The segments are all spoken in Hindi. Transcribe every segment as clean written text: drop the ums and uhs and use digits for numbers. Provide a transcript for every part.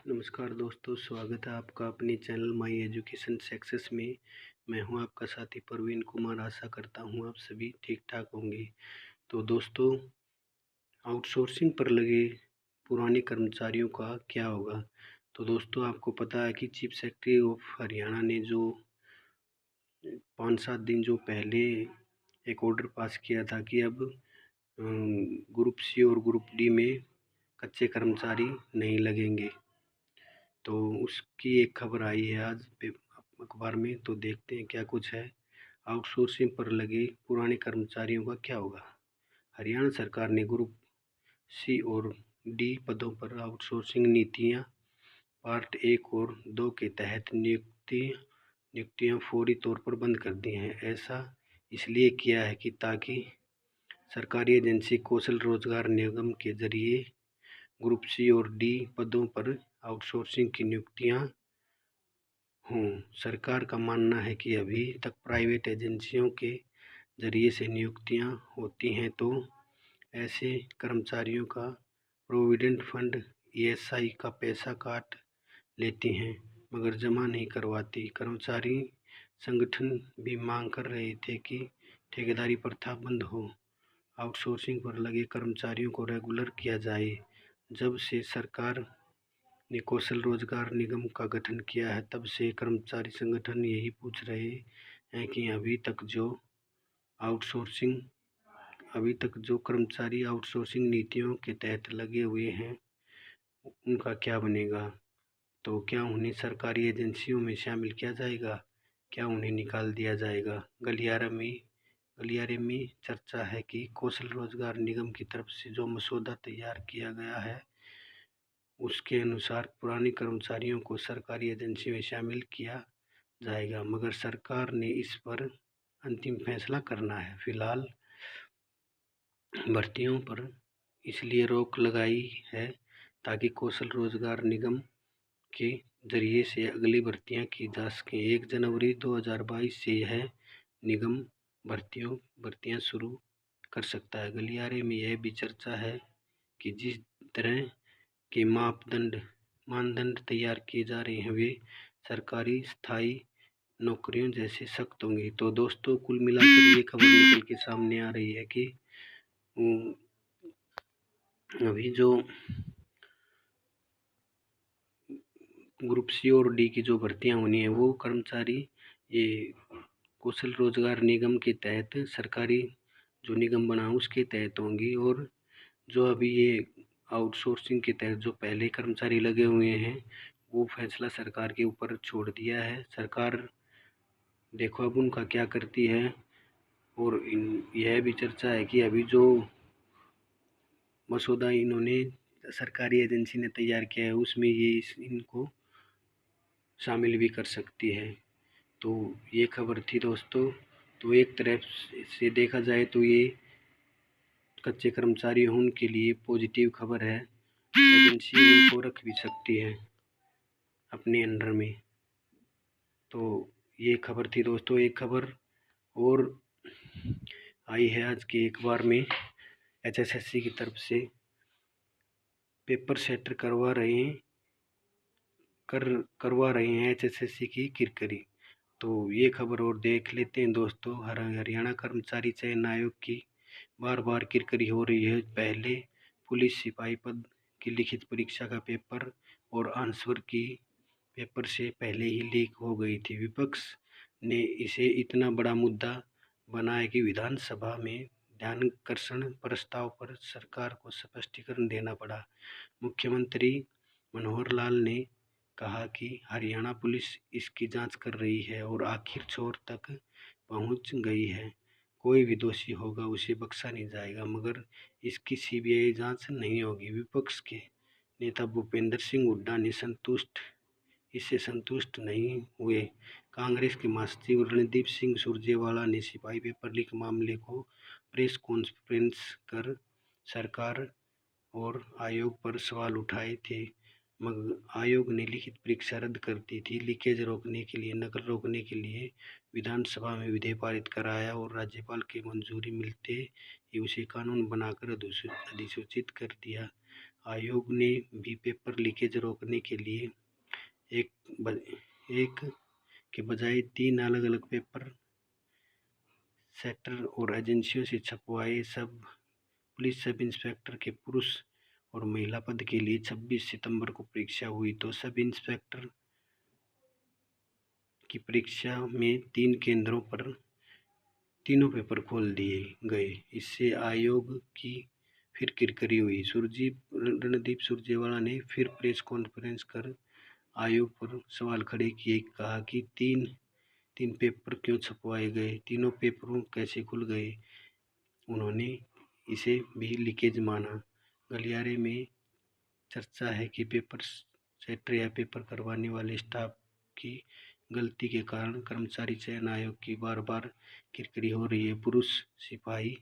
नमस्कार दोस्तों, स्वागत है आपका अपने चैनल माई एजुकेशन सक्सेस में। मैं हूं आपका साथी प्रवीण कुमार। आशा करता हूं आप सभी ठीक ठाक होंगे। तो दोस्तों, आउटसोर्सिंग पर लगे पुराने कर्मचारियों का क्या होगा। तो दोस्तों, आपको पता है कि चीफ सेक्रेटरी ऑफ हरियाणा ने जो 5-7 दिन जो पहले एक ऑर्डर पास किया था कि अब ग्रुप सी और ग्रुप डी में कच्चे कर्मचारी नहीं लगेंगे। तो उसकी एक खबर आई है आज अखबार में। तो देखते हैं क्या कुछ है। आउटसोर्सिंग पर लगे पुराने कर्मचारियों का क्या होगा। हरियाणा सरकार ने ग्रुप सी और डी पदों पर आउटसोर्सिंग नीतियां पार्ट 1 और 2 के तहत नियुक्तियां फौरी तौर पर बंद कर दी हैं। ऐसा इसलिए किया है कि ताकि सरकारी एजेंसी कौशल रोजगार निगम के जरिए ग्रुप सी और डी पदों पर आउटसोर्सिंग की नियुक्तियां हों। सरकार का मानना है कि अभी तक प्राइवेट एजेंसियों के जरिए से नियुक्तियां होती हैं तो ऐसे कर्मचारियों का प्रोविडेंट फंड ईएसआई का पैसा काट लेती हैं, मगर जमा नहीं करवाती। कर्मचारी संगठन भी मांग कर रहे थे कि ठेकेदारी प्रथा बंद हो, आउटसोर्सिंग पर लगे कर्मचारियों को रेगुलर किया जाए। जब से सरकार ने कौशल रोजगार निगम का गठन किया है, तब से कर्मचारी संगठन यही पूछ रहे हैं कि आउटसोर्सिंग अभी तक जो कर्मचारी आउटसोर्सिंग नीतियों के तहत लगे हुए हैं उनका क्या बनेगा। तो क्या उन्हें सरकारी एजेंसियों में शामिल किया जाएगा, क्या उन्हें निकाल दिया जाएगा। गलियारे में चर्चा है कि कौशल रोजगार निगम की तरफ से जो मसौदा तैयार किया गया है उसके अनुसार पुराने कर्मचारियों को सरकारी एजेंसी में शामिल किया जाएगा, मगर सरकार ने इस पर अंतिम फैसला करना है। फिलहाल भर्तियों पर इसलिए रोक लगाई है ताकि कौशल रोजगार निगम के जरिए से अगली भर्तियां की जा सकें। 1 जनवरी 2022 से यह निगम भर्तियां शुरू कर सकता है। गलियारे में यह भी चर्चा है कि जिस तरह के मानदंड तैयार किए जा रहे हैं वे सरकारी स्थायी नौकरियों जैसे सख्त होंगे। तो दोस्तों, कुल मिलाकर ये खबर निकल के सामने आ रही है कि अभी जो ग्रुप सी और डी की जो भर्तियां होनी है वो कर्मचारी ये कौशल रोजगार निगम के तहत सरकारी जो निगम बना उसके तहत होंगी, और जो अभी ये आउटसोर्सिंग के तहत जो पहले कर्मचारी लगे हुए हैं वो फैसला सरकार के ऊपर छोड़ दिया है। सरकार देखो अब उनका क्या करती है। और यह भी चर्चा है कि अभी जो मसौदा इन्होंने सरकारी एजेंसी ने तैयार किया है उसमें ये इनको शामिल भी कर सकती है। तो ये खबर थी दोस्तों। तो एक तरफ से देखा जाए तो ये कच्चे कर्मचारी हों उनके लिए पॉजिटिव खबर है। एजेंसी इनको रख भी सकती है अपने अंडर में। तो ये खबर थी दोस्तों। एक खबर और आई है आज के अखबार में। एचएसएससी की तरफ से पेपर सेटर करवा रहे हैं एचएसएससी की किरकिरी। तो ये खबर और देख लेते हैं दोस्तों। हरियाणा कर्मचारी चयन आयोग की बार बार किरकिरी हो रही है। पहले पुलिस सिपाही पद की लिखित परीक्षा का पेपर और आंसर की पेपर से पहले ही लीक हो गई थी। विपक्ष ने इसे इतना बड़ा मुद्दा बनाया कि विधानसभा में ध्यानाकर्षण प्रस्ताव पर सरकार को स्पष्टीकरण देना पड़ा। मुख्यमंत्री मनोहर लाल ने कहा कि हरियाणा पुलिस इसकी जांच कर रही है और आखिर छोर तक पहुंच गई है। कोई भी दोषी होगा उसे बख्शा नहीं जाएगा, मगर इसकी सीबीआई जांच नहीं होगी। विपक्ष के नेता भूपेंद्र सिंह हुड्डा ने इससे संतुष्ट नहीं हुए। कांग्रेस के महासचिव रणदीप सिंह सुरजेवाला ने सिपाही पेपर लीक मामले को प्रेस कॉन्फ्रेंस कर सरकार और आयोग पर सवाल उठाए थे, मगर आयोग ने लिखित परीक्षा रद्द कर दी थी। लीकेज रोकने के लिए नकल रोकने के लिए विधानसभा में विधेयक पारित कराया और राज्यपाल की मंजूरी मिलते ही उसे कानून बनाकर अधिसूचित कर दिया। आयोग ने भी पेपर लीकेज रोकने के लिए एक के बजाय 3 अलग अलग पेपर सेक्टर और एजेंसियों से छपवाए। पुलिस सब इंस्पेक्टर के पुरुष और महिला पद के लिए 26 सितंबर को परीक्षा हुई। तो सब इंस्पेक्टर की परीक्षा में 3 केंद्रों पर तीनों पेपर खोल दिए गए। इससे आयोग की फिर किरकिरी हुई। रणदीप सुरजेवाला ने फिर प्रेस कॉन्फ्रेंस कर आयोग पर सवाल खड़े किए। कहा कि तीन पेपर क्यों छपवाए गए, तीनों पेपरों कैसे खुल गए। उन्होंने इसे भी लीकेज माना। गलियारे में चर्चा है कि पेपर सेटर या पेपर करवाने वाले स्टाफ की गलती के कारण कर्मचारी चयन आयोग की बार बार किरकिरी हो रही है। पुरुष सिपाही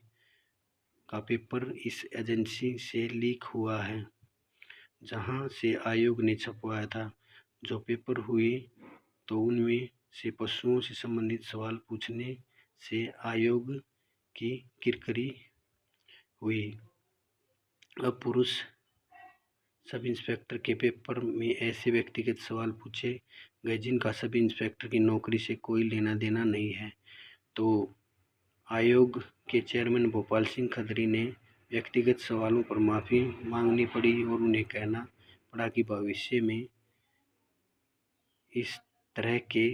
का पेपर इस एजेंसी से लीक हुआ है जहां से आयोग ने छपवाया था। जो पेपर हुए तो उनमें से पशुओं से संबंधित सवाल पूछने से आयोग की किरकिरी हुई। अब पुरुष सब इंस्पेक्टर के पेपर में ऐसे व्यक्तिगत सवाल पूछे गए जिनका सब इंस्पेक्टर की नौकरी से कोई लेना देना नहीं है। तो आयोग के चेयरमैन भोपाल सिंह खत्री ने व्यक्तिगत सवालों पर माफ़ी मांगनी पड़ी और उन्हें कहना पड़ा कि भविष्य में इस तरह के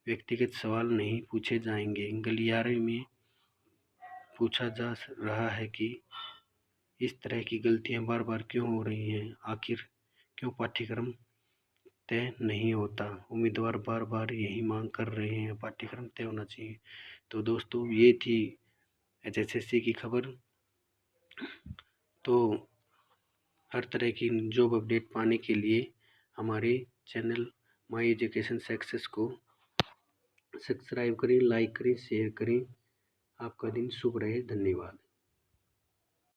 व्यक्तिगत सवाल नहीं पूछे जाएंगे। गलियारे में पूछा जा रहा है कि इस तरह की गलतियां बार बार क्यों हो रही हैं, आखिर क्यों पाठ्यक्रम तय नहीं होता। उम्मीदवार बार बार यही मांग कर रहे हैं, पाठ्यक्रम तय होना चाहिए। तो दोस्तों ये थी HSSC की खबर। तो हर तरह की जॉब अपडेट पाने के लिए हमारे चैनल माई एजुकेशन सक्सेस को सब्सक्राइब करें, लाइक करें, शेयर करें। आपका दिन शुभ रहे। धन्यवाद।